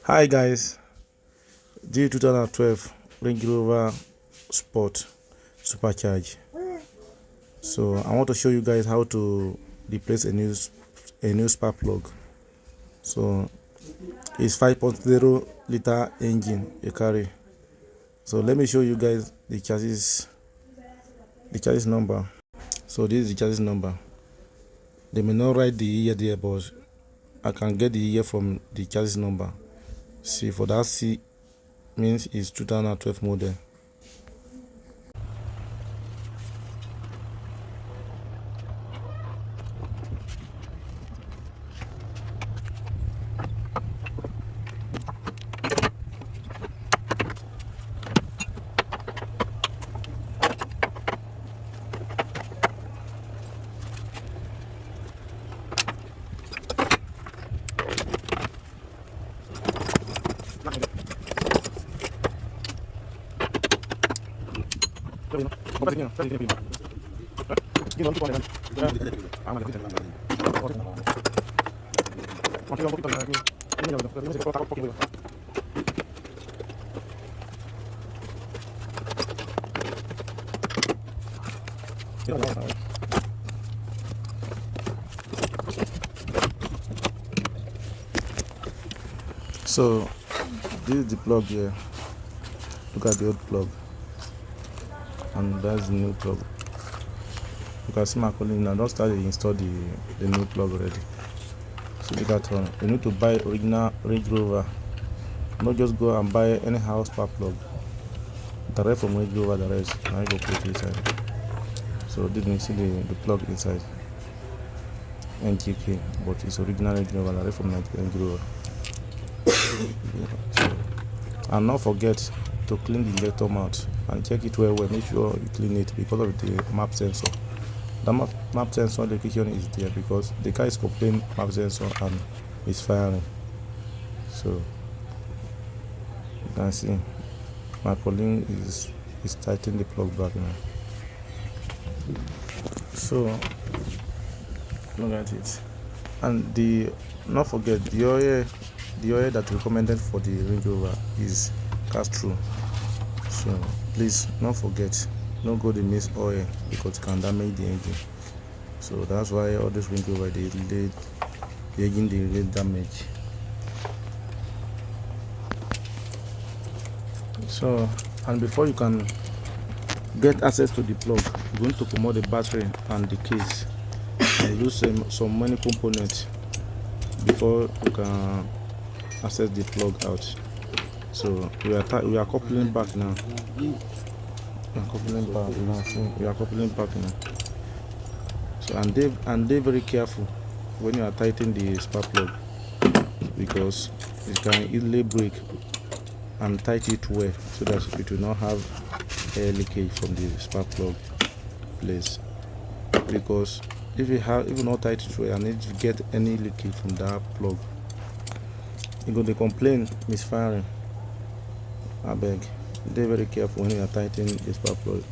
Hi guys, the 2012 Range Rover Sport Supercharge. So I want to show you guys how to replace a new spark plug. So it's 5.0 liter engine you carry. So let me show you guys the chassis number. So this is the chassis number. They may not write the year there, but I can get the year from the chassis number. See, for that C means it's 2012 model. So this is the plug here. Look at the old plug, and that's the new plug. You can see my colleague now. Don't start to install the new plug already. So look at one. You need to buy original Range Rover. Not just go and buy any house spark plug. Direct from Range Rover, the rest. Now you go put it inside. So did you see the plug inside? NGK, but it's original Range Rover, direct from Range Rover. So, and not forget to clean the injector mount and check it well. Make sure you clean it because of the map sensor. The map sensor location is there because the car is complaining map sensor and is firing. So you can see my colleague is tightening the plug back now. So look at it, and not forget the oil that recommended for the Range Rover is cast-through. So please don't forget, don't go to miss oil because it can damage the engine. So that's why all this Range Rover the engine they damage. So, and before you can get access to the plug, you're going to comot the battery and the case and use some many components before you can access the plug out. So we are coupling back now. We are coupling back now. So and they very careful when you are tightening the spark plug because it can easily break, and tighten it well so that it will not have air leakage from the spark plug place. Because if you not tight it well and if you get any leakage from that plug, you're going to complain misfiring. I beg, be very careful when you are tightening the spark plug.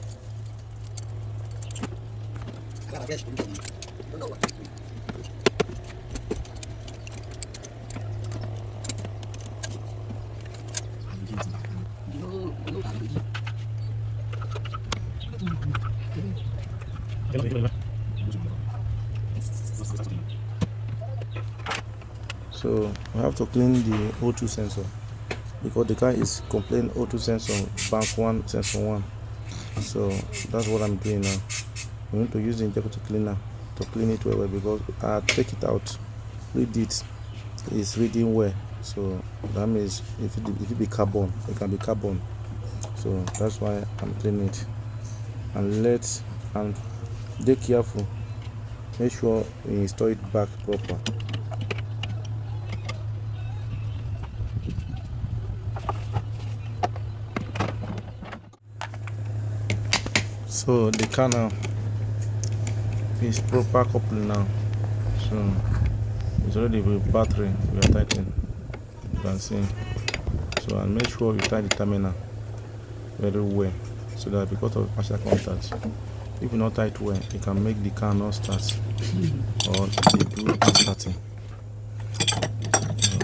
So we have to clean the O2 sensor because the car is complaining O2 sensor bank 1 sensor 1. So that's what I'm doing now. We need to use the injector cleaner to clean it well because I take it out, read it, it's reading well. So that means if it be carbon, it can be carbon. So that's why I'm cleaning it. And be careful. Make sure you install it back proper. So the car now is proper coupling now. So it's already with battery. We are tightening. You can see. So and make sure you tighten the terminal very well so that because of partial contact, if you not tight well, it can make the car not start or they do starting.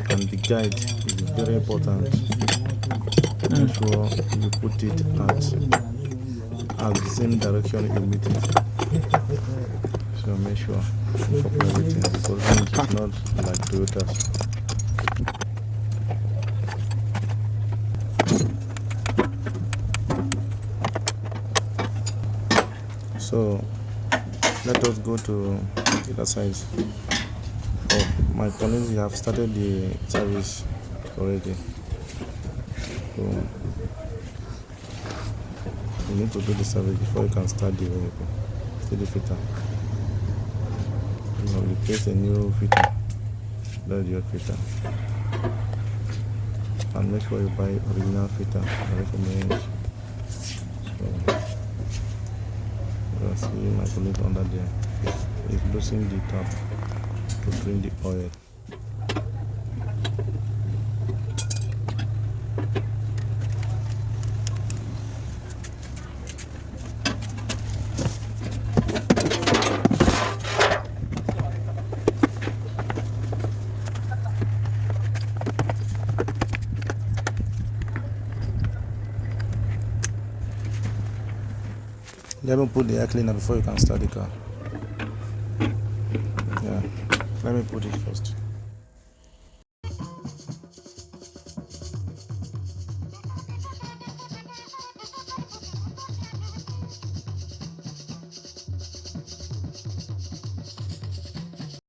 And guide is very important. Make sure you put it at the same direction you meet it. So make sure you couple everything, because it's not like Toyota's. So let us go to the other side. Oh, my colleagues have started the service already. So you need to do the service before you can start the vehicle. See the filter. You know, replace a new filter. That's your filter. And make sure you buy original filter. I recommend. So you can see my colleague under there is loosening the tap to drain the oil. Let me put the air cleaner before you can start the car. Yeah, let me put it first.